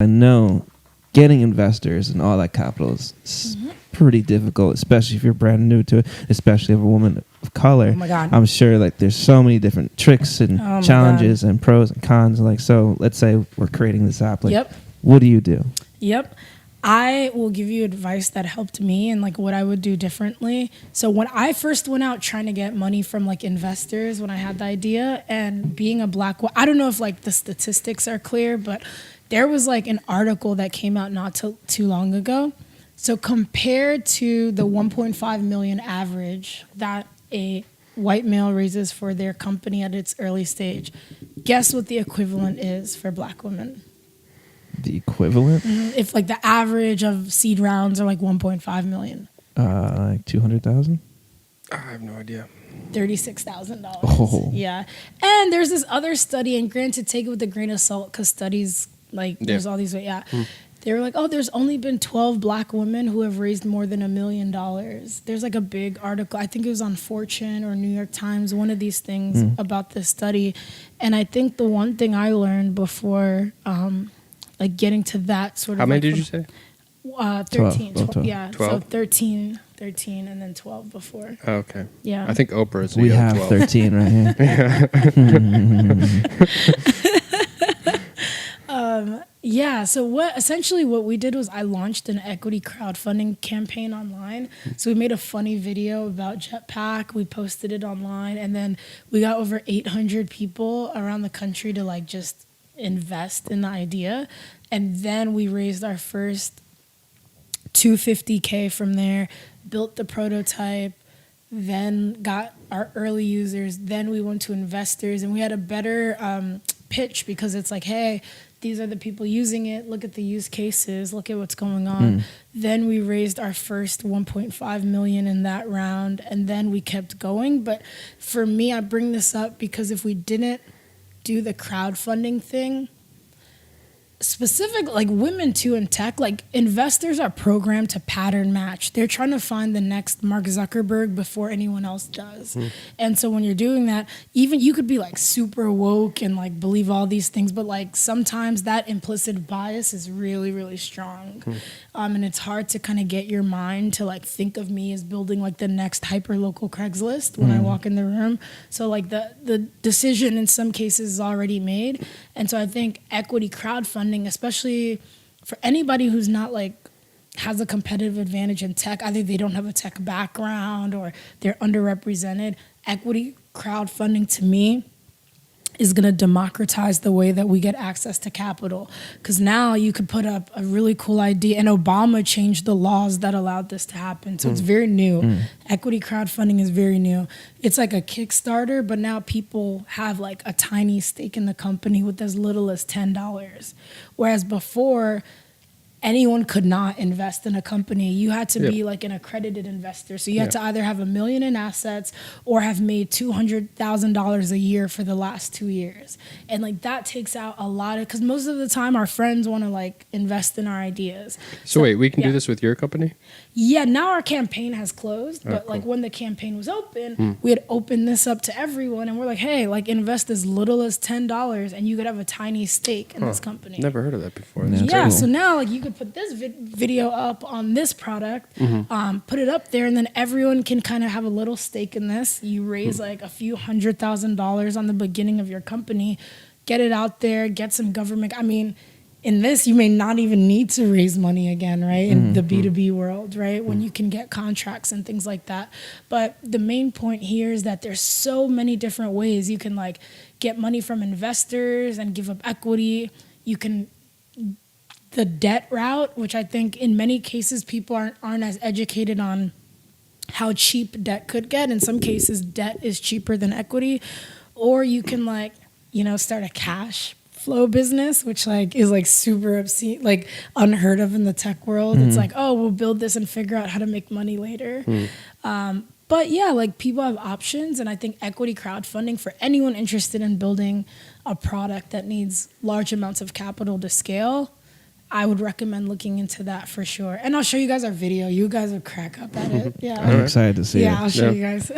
I know getting investors and all that capital is pretty difficult, especially if you're brand new to it, especially if a woman of color. Oh my God. I'm sure like there's so many different tricks and challenges and pros and cons. Like, so let's say we're creating this app. Like, what do you do? Yep. I will give you advice that helped me and like what I would do differently. So when I first went out trying to get money from like investors, when I had the idea, and being a black woman, I don't know if like the statistics are clear, but there was like an article that came out not too long ago. So compared to the 1.5 million average that a white male raises for their company at its early stage, guess what the equivalent is for black women? The equivalent? If like the average of seed rounds are like 1.5 million. Like 200,000? I have no idea. $36,000. Oh. Yeah. And there's this other study, and granted, take it with a grain of salt because studies, like, there's all these, they were like, oh, there's only been 12 black women who have raised more than $1 million. There's like a big article, I think it was on Fortune or New York Times, one of these things about this study. And I think the one thing I learned before, like getting to that sort of. How many did you say? 13. 12. Yeah. 12? So 13, and then 12 before. Oh, okay. Yeah. I think Oprah is. We have 12. 13 right here. Yeah, so what we did was I launched an equity crowdfunding campaign online. So we made a funny video about Jetpack. We posted it online, and then we got over 800 people around the country to like just invest in the idea. And then we raised our first $250K from there, built the prototype, then got our early users. Then we went to investors, and we had a better pitch because it's like, hey, these are the people using it. Look at the use cases. Look at what's going on. Then we raised our first 1.5 million in that round, and then we kept going. But for me, I bring this up because if we didn't do the crowdfunding thing, specific, like women too in tech, like investors are programmed to pattern match. They're trying to find the next Mark Zuckerberg before anyone else does. And so when you're doing that, even you could be like super woke and like believe all these things, but like sometimes that implicit bias is really, really strong. And it's hard to kind of get your mind to like think of me as building like the next hyper local Craigslist when I walk in the room. So like the decision in some cases is already made. And so I think equity crowdfunding, especially for anybody who's not like has a competitive advantage in tech, either they don't have a tech background or they're underrepresented, equity crowdfunding to me is going to democratize the way that we get access to capital. Because now you could put up a really cool idea, and Obama changed the laws that allowed this to happen. So it's very new. Equity crowdfunding is very new. It's like a Kickstarter, but now people have like a tiny stake in the company with as little as $10. Whereas before, anyone could not invest in a company. You had to be like an accredited investor. So you had to either have $1 million in assets or have made $200,000 a year for the last 2 years. And like that takes out a lot of, because most of the time our friends want to like invest in our ideas. So wait, we can do this with your company? Yeah, now our campaign has closed, but like when the campaign was open, we had opened this up to everyone, and we're like, hey, like invest as little as $10 and you could have a tiny stake in this company. Never heard of that before. Yeah, so now like you could put this video up on this product, put it up there, and then everyone can kind of have a little stake in this. You raise like a few $100,000 on the beginning of your company, get it out there, get some government. I mean, in this, you may not even need to raise money again, right? In the B2B world, right? When you can get contracts and things like that. But the main point here is that there's so many different ways you can like get money from investors and give up equity. You can the debt route, which I think in many cases people aren't as educated on how cheap debt could get. In some cases, debt is cheaper than equity. Or you can like, start a cash flow business, which like is like super obscene, like unheard of in the tech world. It's like, oh, we'll build this and figure out how to make money later. But yeah, like people have options, and I think equity crowdfunding for anyone interested in building a product that needs large amounts of capital to scale, I would recommend looking into that for sure. And I'll show you guys our video. You guys will crack up at it. Yeah. I'm excited to see it. Yeah, I'll show you guys.